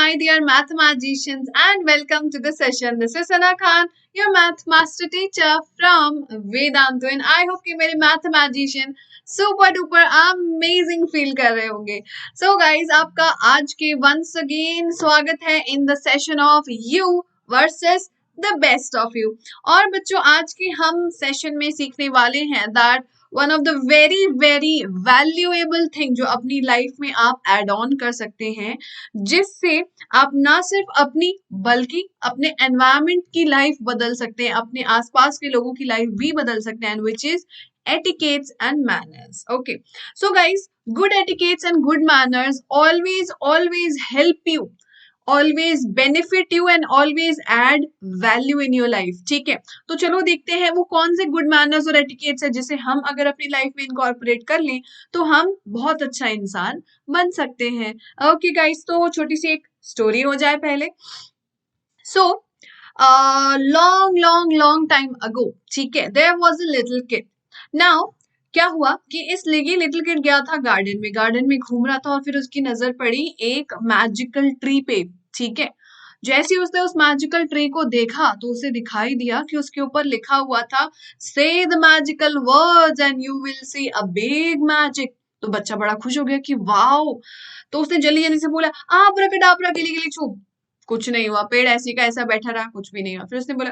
my dear mathematicians, and welcome to the session. This is Sana Khan, your math master teacher from Vedantu, and I hope कि मेरे mathematician super duper amazing feel कर रहे होंगे. So guys, आपका आज के once again स्वागत है in the session of you versus the best of you. और बच्चों आज के हम सेशन में सीखने वाले हैं that one of the very very valuable thing जो अपनी लाइफ में आप एड ऑन कर सकते हैं, जिससे आप ना सिर्फ अपनी बल्कि अपने एनवायरमेंट की लाइफ बदल सकते हैं, अपने आसपास के लोगों की लाइफ भी बदल सकते हैं, which is etiquettes and manners. Okay, so guys, good etiquettes and good manners always help you, always benefit you and always add value in your life. ठीक है, तो चलो देखते हैं वो कौन से गुड मैनर्स और एटिकेट्स है जिसे हम अगर अपनी लाइफ में इनकॉर्पोरेट कर लें तो हम बहुत अच्छा इंसान बन सकते हैं. ओके गाइस, तो छोटी सी एक स्टोरी हो जाए पहले. सो लॉन्ग टाइम अगो, ठीक है, there was a little kid. Now क्या हुआ कि इस लिटिल किड गया था गार्डन में घूम रहा था और फिर उसकी नजर पड़ी एक मैजिकल ट्री पे. ठीक है, जैसे ही उसने उस मैजिकल ट्री को देखा तो उसे दिखाई दिया कि उसके ऊपर लिखा हुआ था से the magical words and you will C a big magic. तो बच्चा बड़ा खुश हो गया कि वाओ. तो उसने जल्दी से बोला आब्राकडाब्रा गिली छू. कुछ नहीं हुआ, पेड़ ऐसी का ऐसा बैठा रहा, कुछ भी नहीं हुआ. फिर उसने बोला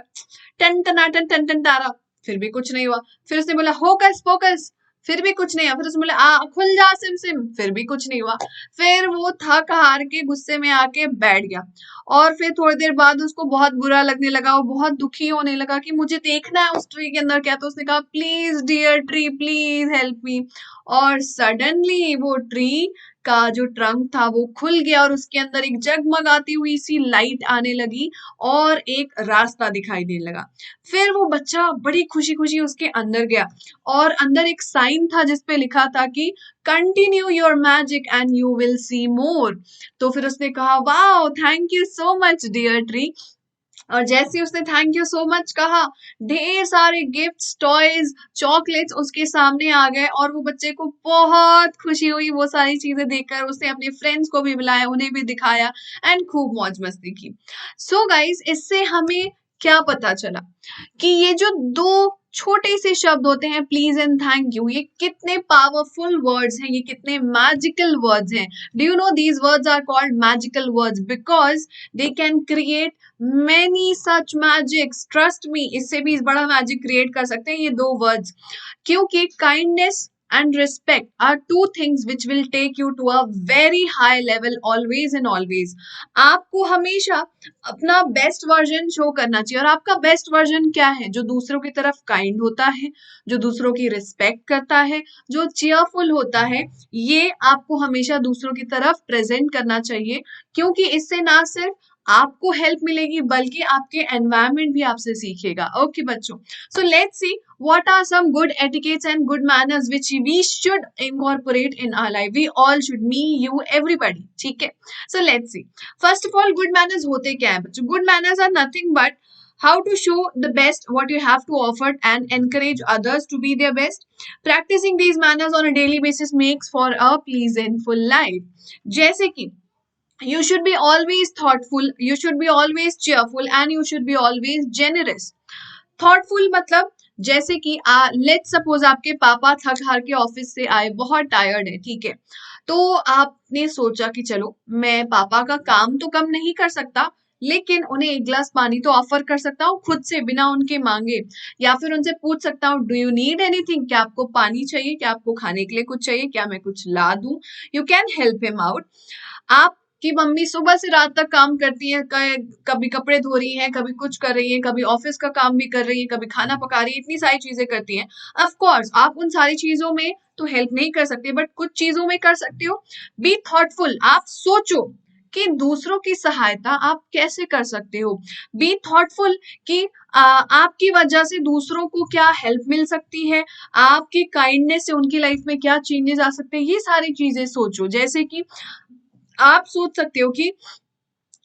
टन टनाटन टन टन तारा, फिर भी कुछ नहीं हुआ. फिर उसने बोला होकस पोकस, फिर भी कुछ नहीं हुआ. फिर उसने बोला खुल जा सिम सिम, फिर भी कुछ नहीं हुआ. फिर वो थक हार के गुस्से में आके बैठ गया और फिर थोड़ी देर बाद उसको बहुत बुरा लगने लगा, वो बहुत दुखी होने लगा कि मुझे देखना है उस ट्री के अंदर क्या. तो उसने कहा please dear tree please help me. और सडनली वो ट्री का जो ट्रंक था वो खुल गया और उसके अंदर एक जगमगाती हुई सी लाइट आने लगी और एक रास्ता दिखाई देने लगा. फिर वो बच्चा बड़ी खुशी खुशी उसके अंदर गया और अंदर एक साइन था जिसपे लिखा था कि continue your magic and you will see more. तो फिर उसने कहा wow thank you so much dear tree. और जैसे उसने थैंक यू सो मच कहा, ढेर सारे गिफ्ट्स, टॉयज, चॉकलेट्स उसके सामने आ गए और वो बच्चे को बहुत खुशी हुई वो सारी चीजें देखकर. उसने अपने फ्रेंड्स को भी बुलाया, उन्हें भी दिखाया एंड खूब मौज मस्ती की. सो गाइस, इससे हमें क्या पता चला कि ये जो दो छोटे से शब्द होते हैं प्लीज एंड थैंक यू, ये कितने पावरफुल वर्ड्स हैं, ये कितने मैजिकल वर्ड्स हैं. Do you know these words are called magical words because they can create many such magics. Trust me, इससे भी बड़ा मैजिक क्रिएट कर सकते हैं ये दो वर्ड्स, क्योंकि kindness and respect are two things which will take you to a very high level always and always. आपको हमेशा अपना बेस्ट वर्जन शो करना चाहिए. और आपका बेस्ट वर्जन क्या है? जो दूसरों की तरफ काइंड होता है, जो दूसरों की रिस्पेक्ट करता है, जो चेयरफुल होता है, ये आपको हमेशा दूसरों की तरफ प्रेजेंट करना चाहिए, क्योंकि इससे ना सिर्फ आपको हेल्प मिलेगी बल्कि आपके एनवायरमेंट भी आपसे सीखेगा. ओके बच्चों, so let's see what are some good etiquettes and good manners which we should incorporate in our life. We all should, me, you, everybody. ठीक है, so let's see. First of all, good manners होते क्या है बच्चों? Good manners are nothing but how to show the best what you have to offer and encourage others to be their best. Practicing these manners on a daily basis makes for a pleasantful life. जैसे कि you should be always thoughtful, you should be always cheerful and you should be always generous. Thoughtful मतलब जैसे कि let's suppose आपके पापा थक हार के ऑफिस से आए, बहुत टायर्ड है, ठीक है, तो आपने सोचा कि चलो मैं पापा का काम तो कम नहीं कर सकता लेकिन उन्हें एक गिलास पानी तो ऑफर कर सकता हूँ खुद से बिना उनके मांगे, या फिर उनसे पूछ सकता हूँ डू यू नीड एनीथिंग, क्या आपको पानी चाहिए, क्या आपको खाने के लिए कुछ चाहिए, क्या मैं कुछ ला दूं. You can help him out. आप कि मम्मी सुबह से रात तक काम करती है, कभी कपड़े धो रही है, कभी कुछ कर रही है, कभी ऑफिस का काम भी कर रही है, कभी खाना पका रही है, इतनी सारी चीजें करती हैं. ऑफ कोर्स आप उन सारी चीजों में तो हेल्प नहीं कर सकते बट कुछ चीजों में कर सकते हो. बी थॉटफुल, आप सोचो कि दूसरों की सहायता आप कैसे कर सकते हो. बी थॉटफुल कि आपकी वजह से दूसरों को क्या हेल्प मिल सकती है, आपकी काइंडनेस से उनकी लाइफ में क्या चेंजेस आ सकते हैं, ये सारी चीजें सोचो. जैसे कि आप सोच सकते हो कि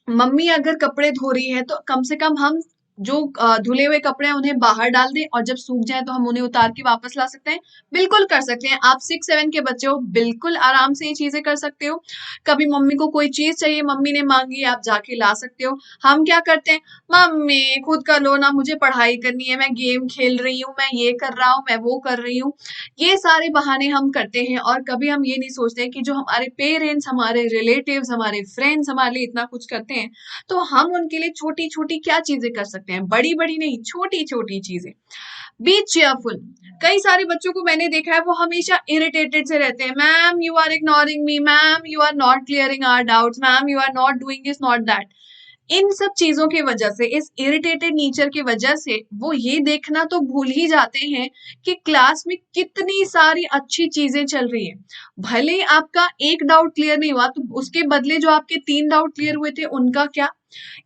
मम्मी अगर कपड़े धो रही है तो कम से कम हम जो धुले हुए कपड़े हैं उन्हें बाहर डाल दें और जब सूख जाए तो हम उन्हें उतार के वापस ला सकते हैं? बिल्कुल कर सकते हैं। आप 6-7 के बच्चे हो, बिल्कुल आराम से ये चीजें कर सकते हो। कभी मम्मी को कोई चीज चाहिए, मम्मी ने मांगी, आप जाके ला सकते हो। हम क्या करते हैं, मम्मी खुद कर लो ना, मुझे पढ़ाई करनी है, मैं गेम खेल रही हूँ, मैं ये कर रहा हूँ, मैं वो कर रही हूँ। ये सारे बहाने हम करते हैं और कभी हम ये नहीं सोचते कि जो हमारे पेरेंट्स, हमारे रिलेटिव्स, हमारे फ्रेंड्स हमारे लिए इतना कुछ करते हैं, तो हम उनके लिए छोटी छोटी क्या चीजें कर सकते हैं, बड़ी बड़ी नहीं, छोटी छोटी चीजें। B cheerful. कई सारे बच्चों को मैंने देखा है वो हमेशा इरिटेटेड से रहते हैं, ma'am you are ignoring me, ma'am you are not clearing our doubts, ma'am you are not doing this not that. इन सब चीजों की वजह से, इस इरिटेटेड नेचर की वजह से वो ये देखना तो भूल ही जाते हैं कि क्लास में कितनी सारी अच्छी चीजें चल रही है। भले आपका एक डाउट क्लियर नहीं हुआ तो उसके बदले जो आपके 3 डाउट क्लियर हुए थे उनका क्या,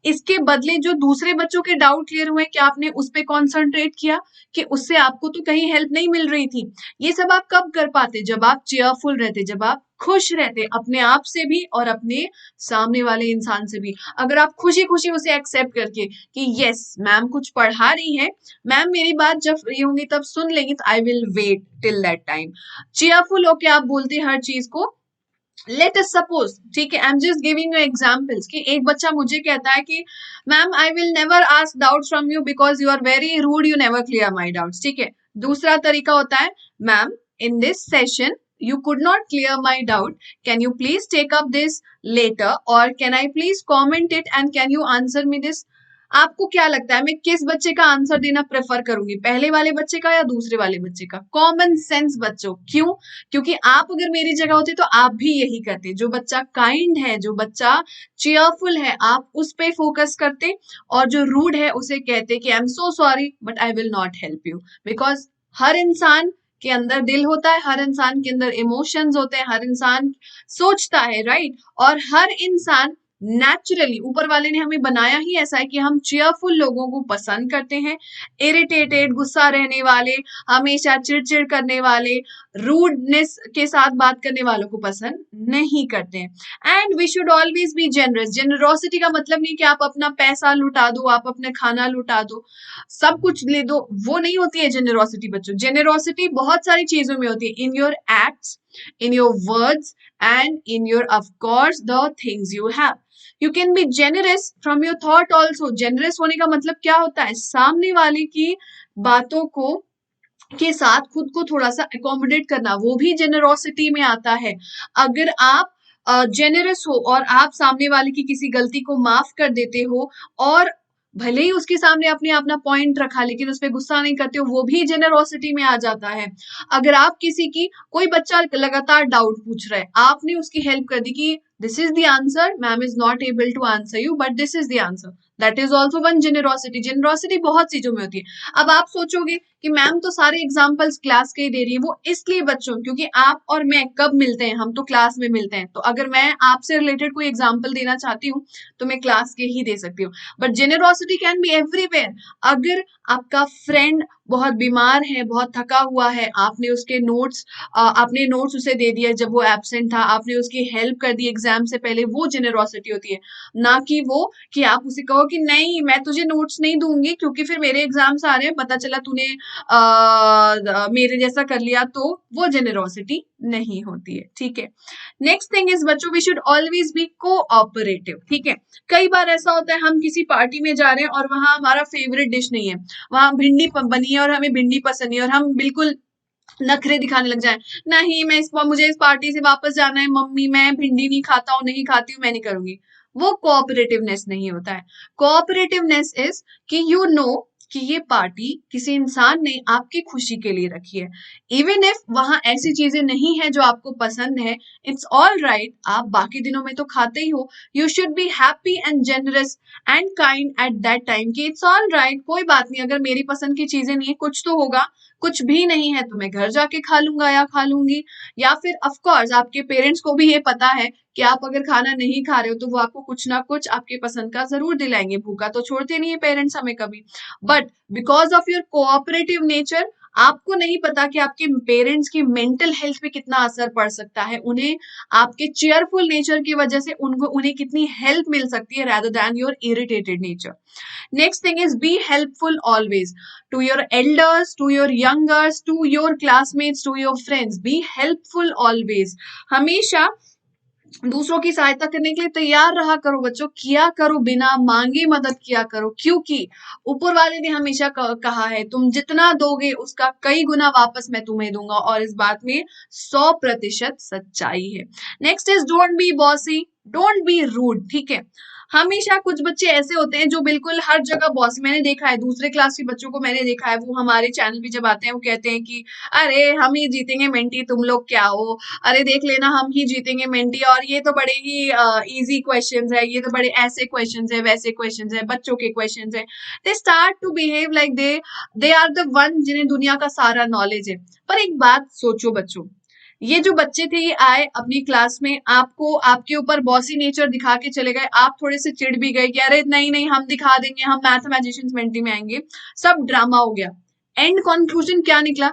इसके बदले जो दूसरे बच्चों के डाउट क्लियर हुए, क्या आपने उस पे कॉन्सेंट्रेट किया कि उससे आपको तो कहीं हेल्प नहीं मिल रही थी। ये सब आप कब कर पाते, जब आप चेयरफुल रहते, जब आप खुश रहते अपने आप से भी और अपने सामने वाले इंसान से भी। अगर आप खुशी खुशी उसे एक्सेप्ट करके कि यस मैम कुछ पढ़ा रही है, मैम मेरी बात जब फ्री होंगी तब सुन लेंगी, तो I will wait till that time. Cheerful होके आप बोलते हर चीज को। लेट अस सपोज, ठीक है, I am just giving you examples, कि एक बच्चा मुझे कहता है कि ma'am I will never ask doubts from you because you are very rude, you never clear my doubts. ठीक है, दूसरा तरीका होता है, ma'am in this session you could not clear my doubt, can you please take up this later or can I please comment it and can you answer me this। आपको क्या लगता है मैं किस बच्चे का आंसर देना प्रेफर करूंगी, पहले वाले बच्चे का या दूसरे वाले बच्चे का? कॉमन सेंस बच्चों, क्यों? क्योंकि आप अगर मेरी जगह होते तो आप भी यही करते। जो बच्चा काइंड है, जो बच्चा चेयरफुल है, आप उस पे फोकस करते और जो रूड है उसे कहते कि I am so sorry but I will not help you. Because हर इंसान के अंदर दिल होता है, हर इंसान के अंदर इमोशंस होते हैं, हर इंसान सोचता है, राइट। और हर इंसान नेचुरली, ऊपर वाले ने हमें बनाया ही ऐसा है कि हम चेयरफुल लोगों को पसंद करते हैं। इरिटेटेड, गुस्सा रहने वाले, हमेशा चिड़चिड़ करने वाले, रूडनेस के साथ बात करने वालों को पसंद नहीं करते हैं। And we should always be generous. Generosity का मतलब नहीं कि आप अपना पैसा लुटा दो, आप अपने खाना लुटा दो, सब कुछ ले दो, वो नहीं होती है जेनरोसिटी बच्चों। जेनरोसिटी बहुत सारी चीजों में होती है, in your acts, in your words and in your of course the things you have। you can be generous from your thought also। generous होने का मतलब क्या होता है, सामने वाले की बातों को के साथ खुद को थोड़ा सा अकोमोडेट करना, वो भी जेनरोसिटी में आता है। अगर आप जेनरस हो और आप सामने वाले की किसी गलती को माफ कर देते हो और भले ही उसके सामने आपने अपना पॉइंट रखा लेकिन उस पर गुस्सा नहीं करते हो, वो भी जेनरोसिटी में आ जाता है। अगर आप किसी की, कोई बच्चा लगातार डाउट पूछ रहा है, आपने उसकी हेल्प कर दी कि this is the answer, ma'am is not able to answer you but this is the answer, that is also one generosity. Generosity बहुत चीजों में होती है। अब आप सोचोगे कि मैम तो सारे एग्जाम्पल्स क्लास के ही दे रही है, वो इसलिए बच्चों क्योंकि आप और मैं कब मिलते हैं, हम तो क्लास में मिलते हैं। तो अगर मैं आपसे रिलेटेड कोई एग्जाम्पल देना चाहती हूँ तो मैं क्लास के ही दे सकती हूँ। But generosity can be everywhere. अगर आपका फ्रेंड बहुत बीमार है, बहुत थका हुआ है, आपने उसके नोट्स, आपने नोट्स उसे दे दिया जब वो एब्सेंट था, आपने उसकी हेल्प कर दी एग्जाम से पहले, वो जेनरोसिटी होती है। ना कि वो कि आप उसे कहो कि नहीं मैं तुझे नोट्स नहीं दूंगी क्योंकि फिर मेरे एग्जाम्स आ रहे हैं, पता चला तूने मेरे जैसा कर लिया, तो वो जेनरोसिटी नहीं होती है। ठीक है, नेक्स्ट थिंग इज बच्चों, we should always be cooperative. ठीक है, कई बार ऐसा होता है हम किसी पार्टी में जा रहे हैं और वहां हमारा फेवरेट डिश नहीं है, वहां भिंडी बनी है और हमें भिंडी पसंद नहीं है और हम बिल्कुल नखरे दिखाने लग जाए, नहीं मैं मुझे इस पार्टी से वापस जाना है, मम्मी मैं भिंडी नहीं खाता हूँ, नहीं खाती हूँ, मैं नहीं करूंगी। वो कोऑपरेटिवनेस नहीं होता है। कोऑपरेटिवनेस इज कि यू नो कि ये पार्टी किसी इंसान ने आपकी खुशी के लिए रखी है, इवन इफ वहां ऐसी चीजें नहीं है जो आपको पसंद है, इट्स ऑल राइट, आप बाकी दिनों में तो खाते ही हो। You should be happy and generous and kind at that time कि इट्स ऑल राइट, कोई बात नहीं, अगर मेरी पसंद की चीजें नहीं है, कुछ तो होगा, कुछ भी नहीं है तो मैं घर जाके खा लूंगा या खा लूंगी। या फिर ऑफ कोर्स आपके पेरेंट्स को भी ये पता है कि आप अगर खाना नहीं खा रहे हो तो वो आपको कुछ ना कुछ आपके पसंद का जरूर दिलाएंगे, भूखा तो छोड़ते नहीं है पेरेंट्स हमें कभी। But because of your cooperative nature आपको नहीं पता कि आपके पेरेंट्स की मेंटल हेल्थ पे कितना असर पड़ सकता है, उन्हें आपके चेयरफुल नेचर की वजह से उन्हें कितनी हेल्प मिल सकती है rather than your irritated nature. Next thing is be helpful always to your elders, to your youngers, to your classmates, to your friends. Be helpful always. हमेशा दूसरों की सहायता करने के लिए तैयार रहा करो बच्चों, किया करो, बिना मांगे मदद किया करो, क्योंकि ऊपर वाले ने हमेशा कहा है तुम जितना दोगे उसका कई गुना वापस मैं तुम्हें दूंगा, और इस बात में 100% सच्चाई है. Next is don't be bossy, don't be rude. ठीक है, हमेशा कुछ बच्चे ऐसे होते हैं जो बिल्कुल हर जगह बॉस, मैंने देखा है दूसरे क्लास के बच्चों को, मैंने देखा है वो हमारे चैनल पे जब आते हैं वो कहते हैं कि अरे हम ही जीतेंगे मेंटी, तुम लोग क्या हो, अरे देख लेना हम ही जीतेंगे मेंटी, और ये तो बड़े ही इजी क्वेश्चंस है, ये तो बड़े ऐसे क्वेश्चंस है, वैसे क्वेश्चंस है, बच्चों के क्वेश्चंस है. They start to behave like they are the one जिन्हें दुनिया का सारा नॉलेज है. पर एक बात सोचो बच्चों, ये जो बच्चे थे ये आए अपनी क्लास में, आपको आपके ऊपर बॉसी नेचर दिखा के चले गए, आप थोड़े से चिढ़ भी गए कि अरे नहीं नहीं हम दिखा देंगे, हम मैथमेटिशियंस मेंटी में आएंगे, सब ड्रामा हो गया. एंड कंक्लूजन क्या निकला,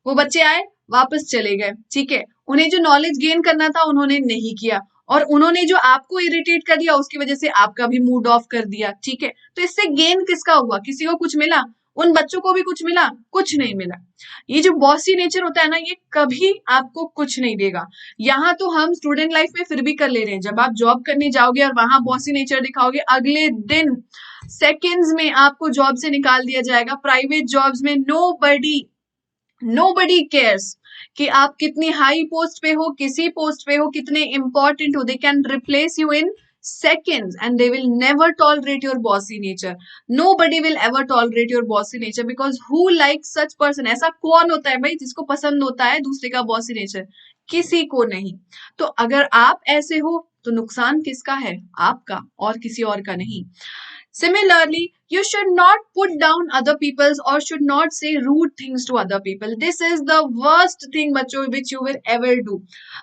वो बच्चे आए वापस चले गए. ठीक है, उन्हें जो नॉलेज गेन करना था उन्होंने नहीं किया, और उन्होंने जो आपको इरिटेट कर दिया उसकी वजह से आपका भी मूड ऑफ कर दिया. ठीक है, तो इससे गेन किसका हुआ, किसी को कुछ मिला, उन बच्चों को भी कुछ मिला, कुछ नहीं मिला. ये जो बॉसी नेचर होता है ना, ये कभी आपको कुछ नहीं देगा. यहाँ तो हम स्टूडेंट लाइफ में फिर भी कर ले रहे हैं, जब आप जॉब करने जाओगे और वहां बॉसी नेचर दिखाओगे, अगले दिन सेकेंड्स में आपको जॉब से निकाल दिया जाएगा. प्राइवेट जॉब्स में नोबडी केयर्स कि आप कितनी हाई पोस्ट पे हो, किसी पोस्ट पे हो, कितने इंपॉर्टेंट हो. They can replace you in seconds and they will never tolerate your bossy nature. Nobody will ever tolerate your bossy nature because who likes such person? ऐसा कौन होता है भाई जिसको पसंद होता है दूसरे का bossy nature? किसी को नहीं. तो अगर आप ऐसे हो तो नुकसान किसका है, आपका और किसी और का नहीं. Similarly, you should not put down other people's or should not say rude things to other people. This is the worst thing बच्चों which you will ever do.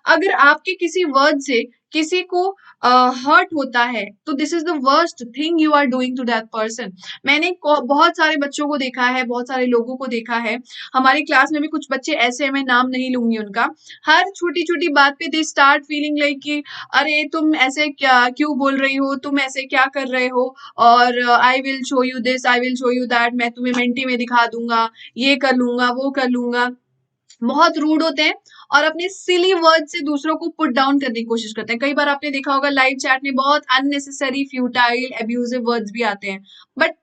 अगर आपके किसी वर्ड से किसी को हर्ट होता है तो this is the worst thing you are doing to that person. मैंने बहुत सारे बच्चों को देखा है, बहुत सारे लोगों को देखा है, हमारी क्लास में भी कुछ बच्चे ऐसे हैं, मैं नाम नहीं लूंगी उनका, हर छोटी छोटी बात पे दे स्टार्ट फीलिंग लाइक कि अरे तुम ऐसे क्या क्यों बोल रही हो, तुम ऐसे क्या कर रहे हो, और I will show you this, I will show you that, मैं तुम्हें मेंटी में दिखा दूंगा, ये कर लूंगा, वो कर लूंगा. बहुत रूड होते हैं और अपने सिली वर्ड से दूसरों को पुट डाउन करने की कोशिश करते हैं. कई बार आपने देखा होगा लाइव चैट में बहुत अननेसेसरी फ्यूटाइल एब्यूजिव वर्ड्स भी आते हैं, बट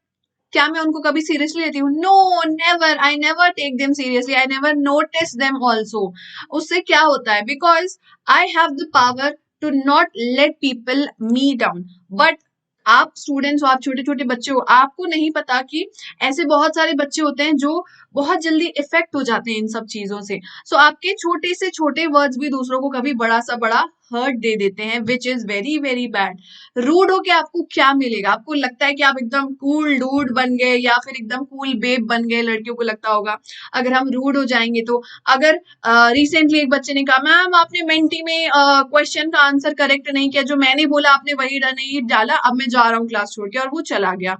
क्या मैं उनको कभी सीरियसली लेती हूँ? No, never. I never take them seriously, I never notice them also. उससे क्या होता है, because I have the power to not let people me down. But आप स्टूडेंट्स हो, आप छोटे छोटे बच्चे हो, आपको नहीं पता कि ऐसे बहुत सारे बच्चे होते हैं जो बहुत जल्दी इफेक्ट हो जाते हैं इन सब चीजों से. सो आपके छोटे से छोटे वर्ड्स भी दूसरों को कभी बड़ा सा बड़ा हर्ट दे देते हैं, which is very very bad. Rude होके आपको क्या मिलेगा, आपको लगता है कि आप एकदम कूल डूड बन गए या फिर एकदम कूल बेब बन गए, लड़कियों को लगता होगा अगर हम रूड हो जाएंगे तो. अगर रिसेंटली एक बच्चे ने कहा मैम आपने मेंटी में क्वेश्चन का आंसर करेक्ट नहीं किया, जो मैंने बोला आपने वही नहीं डाला, अब मैं जा रहा हूँ क्लास छोड़ के, और वो चला गया.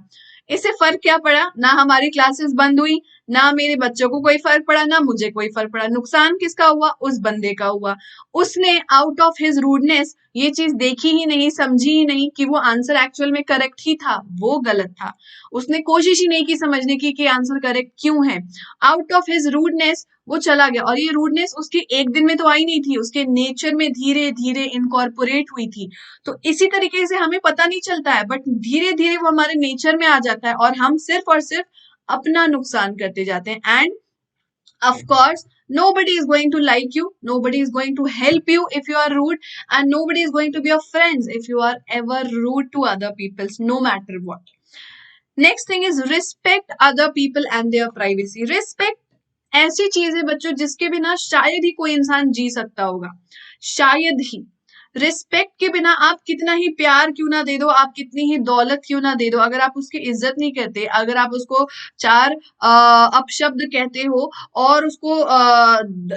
इससे फर्क क्या पड़ा, ना हमारी क्लासेस बंद हुई, ना मेरे बच्चों को कोई फर्क पड़ा, ना मुझे कोई फर्क पड़ा. नुकसान किसका हुआ, उस बंदे का हुआ. उसने आउट ऑफ हिज रूडनेस ये चीज देखी ही नहीं, समझी ही नहीं कि वो आंसर एक्चुअल में करेक्ट ही था, वो गलत था. उसने कोशिश ही नहीं की समझने की कि आंसर करेक्ट क्यों है. आउट ऑफ हिज रूडनेस वो चला गया, और ये रूडनेस उसके एक दिन में तो आई नहीं थी, उसके नेचर में धीरे धीरे इनकॉर्पोरेट हुई थी. तो इसी तरीके से हमें पता नहीं चलता है, बट धीरे धीरे वो हमारे नेचर में आ जाता है और हम सिर्फ और सिर्फ अपना नुकसान करते जाते हैं. And of course nobody is going to like you, nobody is going to help you if you are rude, and nobody is going to be your friends if you are ever rude to other people, no matter what. Next thing is respect other people and their privacy. Respect ऐसी चीज है बच्चों जिसके बिना शायद ही कोई इंसान जी सकता होगा, शायद ही. रिस्पेक्ट के बिना आप कितना ही प्यार क्यों ना दे दो, आप कितनी ही दौलत क्यों ना दे दो, अगर आप उसकी इज्जत नहीं करते, अगर आप उसको चार अपशब्द कहते हो और उसको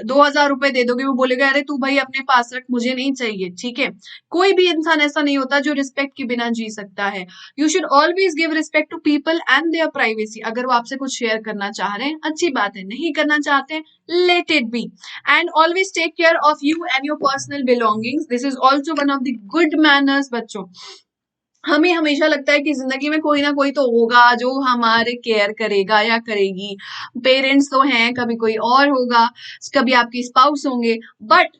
2,000 रुपए दे दोगे, वो बोलेगा अरे तू भाई अपने पास रख, मुझे नहीं चाहिए, ठीक है। कोई भी इंसान ऐसा नहीं होता जो रिस्पेक्ट के बिना जी सकता है। You should always give respect to people and their privacy. अगर वो आपसे कुछ शेयर करना चाह रहे हैं अच्छी बात है, नहीं करना चाहते हैं let it be, and always take care of you and your personal belongings. This is also one of the good manners बच्चों। हमें हमेशा लगता है कि जिंदगी में कोई ना कोई तो होगा जो हमारे केयर करेगा या करेगी, पेरेंट्स तो हैं, कभी कोई और होगा, कभी आपके स्पाउस होंगे, but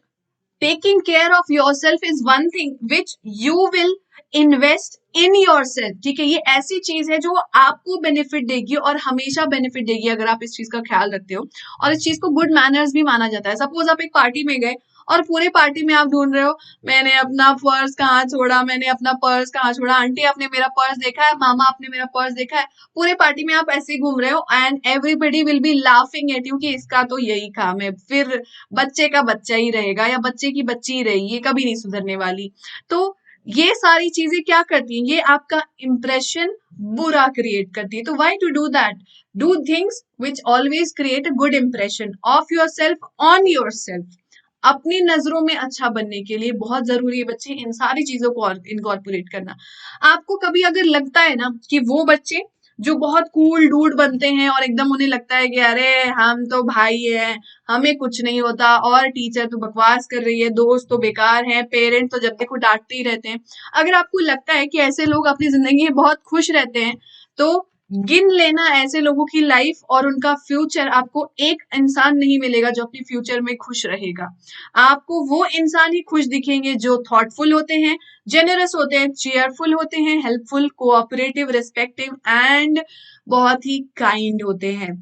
taking care of yourself is one thing which you will invest in yourself, ठीक है। ये ऐसी चीज है जो आपको बेनिफिट देगी और हमेशा बेनिफिट देगी अगर आप इस चीज का ख्याल रखते हो, और इस चीज को गुड मैनर्स भी माना जाता है। सपोज आप एक पार्टी में गए और पूरे पार्टी में आप ढूंढ रहे हो मैंने अपना पर्स कहाँ छोड़ा, मैंने अपना पर्स कहाँ छोड़ा, आंटी आपने मेरा पर्स देखा है, मामा आपने मेरा पर्स देखा है, पूरे पार्टी में आप ऐसे ही घूम रहे हो and everybody will be laughing at you कि इसका तो यही काम है, फिर बच्चे का बच्चा ही रहेगा या बच्चे की बच्ची ही रहेगी, ये कभी नहीं सुधरने वाली। तो ये सारी चीजें क्या करती हैं, ये आपका इंप्रेशन बुरा क्रिएट करती है। तो why to do that, do things which always create a good impression of yourself on yourself. अपनी नजरों में अच्छा बनने के लिए बहुत जरूरी है बच्चे इन सारी चीजों को इनकॉर्पोरेट करना। आपको कभी अगर लगता है ना कि वो बच्चे जो बहुत कूल डूड बनते हैं और एकदम उन्हें लगता है कि अरे हम तो भाई हैं, हमें कुछ नहीं होता, और टीचर तो बकवास कर रही है, दोस्त तो बेकार हैं, पेरेंट तो जब देखो डांटते ही रहते हैं, अगर आपको लगता है कि ऐसे लोग अपनी जिंदगी में बहुत खुश रहते हैं, तो गिन लेना ऐसे लोगों की लाइफ और उनका फ्यूचर। आपको एक इंसान नहीं मिलेगा जो अपने फ्यूचर में खुश रहेगा, आपको वो इंसान ही खुश दिखेंगे जो थॉटफुल होते हैं, जेनरस होते हैं, चेयरफुल होते हैं, हेल्पफुल, कोऑपरेटिव, रिस्पेक्टिव एंड बहुत ही काइंड होते हैं।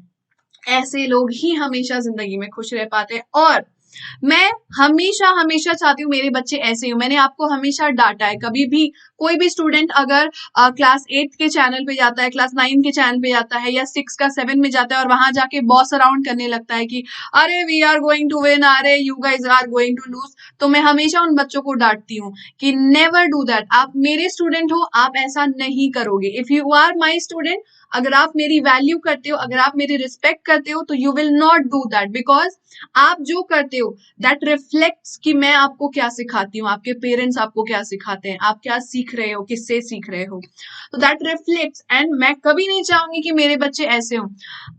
ऐसे लोग ही हमेशा जिंदगी में खुश रह पाते हैं। और मैं हमेशा हमेशा चाहती हूँ मेरे बच्चे ऐसे हो। मैंने आपको हमेशा डांटा है, कभी भी कोई भी स्टूडेंट अगर क्लास 8 के चैनल पे जाता है, क्लास 9 के चैनल पे जाता है या 6 का 7 में जाता है और वहां जाके बॉस अराउंड करने लगता है कि अरे we are going to win, अरे you guys are going to lose, तो मैं हमेशा उन बच्चों को डांटती हूँ कि नेवर डू दैट। आप मेरे स्टूडेंट हो, आप ऐसा नहीं करोगे। If you are my student, अगर आप मेरी वैल्यू करते हो, अगर आप मेरी रिस्पेक्ट करते हो, तो you will not do that, because आप जो करते हो दैट रिफ्लेक्ट्स कि मैं आपको क्या सिखाती हूँ, आपके पेरेंट्स आपको क्या सिखाते हैं, आप क्या सीख रहे हो, किससे सीख रहे हो, तो दैट रिफ्लेक्ट्स। एंड मैं कभी नहीं चाहूंगी कि मेरे बच्चे ऐसे हो।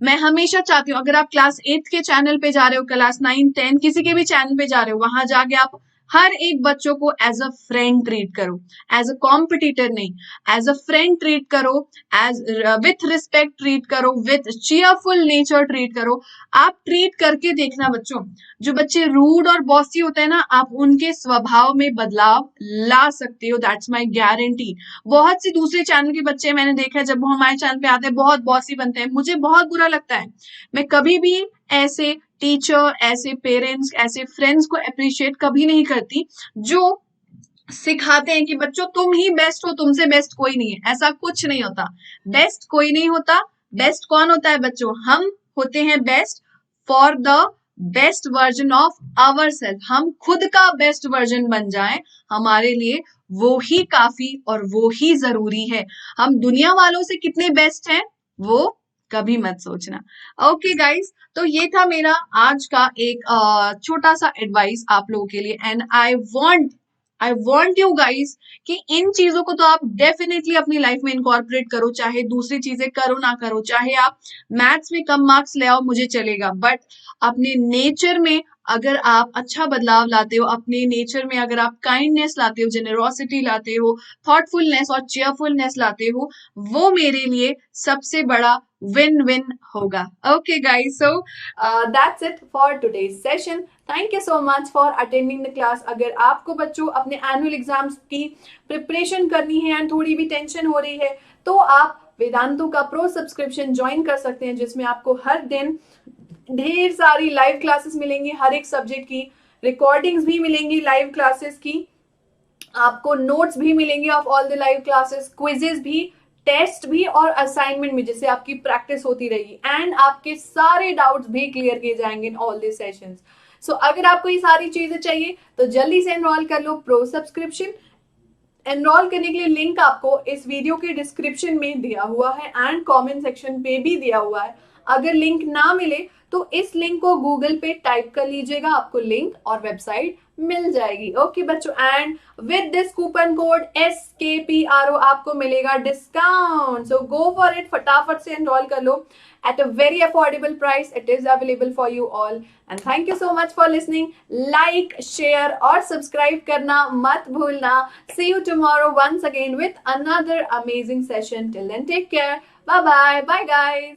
मैं हमेशा चाहती हूँ अगर आप क्लास 8 के चैनल पे जा रहे हो, क्लास 9 10 किसी के भी चैनल पे जा रहे हो, वहां जाके आप हर एक बच्चों को एज अ फ्रेंड ट्रीट करो, एज अ कॉम्पिटिटर नहीं, एज अ फ्रेंड ट्रीट करो, एज विथ रिस्पेक्ट ट्रीट करो, विथ चीयरफुल नेचर ट्रीट करो। आप ट्रीट करके देखना बच्चों, जो बच्चे रूड और बॉसी होते हैं ना, आप उनके स्वभाव में बदलाव ला सकते हो, दैट्स माय गारंटी। बहुत सी दूसरे चैनल के बच्चे मैंने देखा है जब वो हमारे चैनल पे आते हैं बहुत बॉसी बनते हैं, मुझे बहुत बुरा लगता है। मैं कभी भी ऐसे टीचर, ऐसे पेरेंट्स, ऐसे फ्रेंड्स को अप्रिशिएट कभी नहीं करती जो सिखाते हैं कि बच्चों तुम ही बेस्ट हो, तुमसे बेस्ट कोई नहीं है। ऐसा कुछ नहीं होता, बेस्ट कोई नहीं होता। बेस्ट कौन होता है बच्चों, हम होते हैं best for the best version of our self. हम खुद का बेस्ट वर्जन बन जाएं, हमारे लिए वो ही काफी और वो ही जरूरी है। हम दुनिया वालों से कितने बेस्ट हैं वो कभी मत सोचना। ओके गाइस, तो ये था मेरा आज का एक छोटा सा एडवाइस आप लोगों के लिए। And I want you guys कि इन चीजों को तो आप डेफिनेटली अपनी लाइफ में इनकॉर्पोरेट करो, चाहे दूसरी चीजें करो ना करो, चाहे आप मैथ्स में कम मार्क्स ले आओ मुझे चलेगा, बट अपने नेचर में अगर आप अच्छा बदलाव लाते हो, अपने नेचर में अगर आप काइंडनेस लाते हो, जेनरोसिटी लाते हो, थॉटफुलनेस और चेयरफुलनेस लाते हो, वो मेरे लिए सबसे बड़ा विन विन होगा। Okay guys, so that's it for today's session. Thank you so much for attending the class. अगर आपको बच्चों अपने एनुअल एग्जाम्स की प्रिपरेशन करनी है एंड थोड़ी भी टेंशन हो रही है, तो आप वेदांतु का प्रो सब्सक्रिप्शन ज्वाइन कर सकते हैं, जिसमें आपको हर दिन ढेर सारी लाइव क्लासेस मिलेंगी, हर एक सब्जेक्ट की रिकॉर्डिंग्स भी मिलेंगी लाइव क्लासेस की, आपको नोट्स भी मिलेंगे of all the live classes, quizzes भी टेस्ट भी और असाइनमेंट भी, जिससे आपकी प्रैक्टिस होती रहेगी एंड आपके सारे डाउट्स भी क्लियर किए जाएंगे इन ऑल दिस सेशंस। सो अगर आपको ये सारी चीजें चाहिए तो जल्दी से एनरोल कर लो प्रो सब्सक्रिप्शन। एनरोल करने के लिए लिंक आपको इस वीडियो के डिस्क्रिप्शन में दिया हुआ है एंड कमेंट सेक्शन पे भी दिया हुआ है। अगर लिंक ना मिले तो इस लिंक को गूगल पे टाइप कर लीजिएगा, आपको लिंक और वेबसाइट मिल जाएगी। ओके बच्चों, and with this coupon code SKPRO आपको मिलेगा discount. So go for it, फटाफट से एनरोल कर लो at a very affordable price. It is available for you all, and thank you so much for listening. Like, share और subscribe करना मत भूलना। See you tomorrow once again with another amazing session. Till then, take care. Bye bye. Bye guys.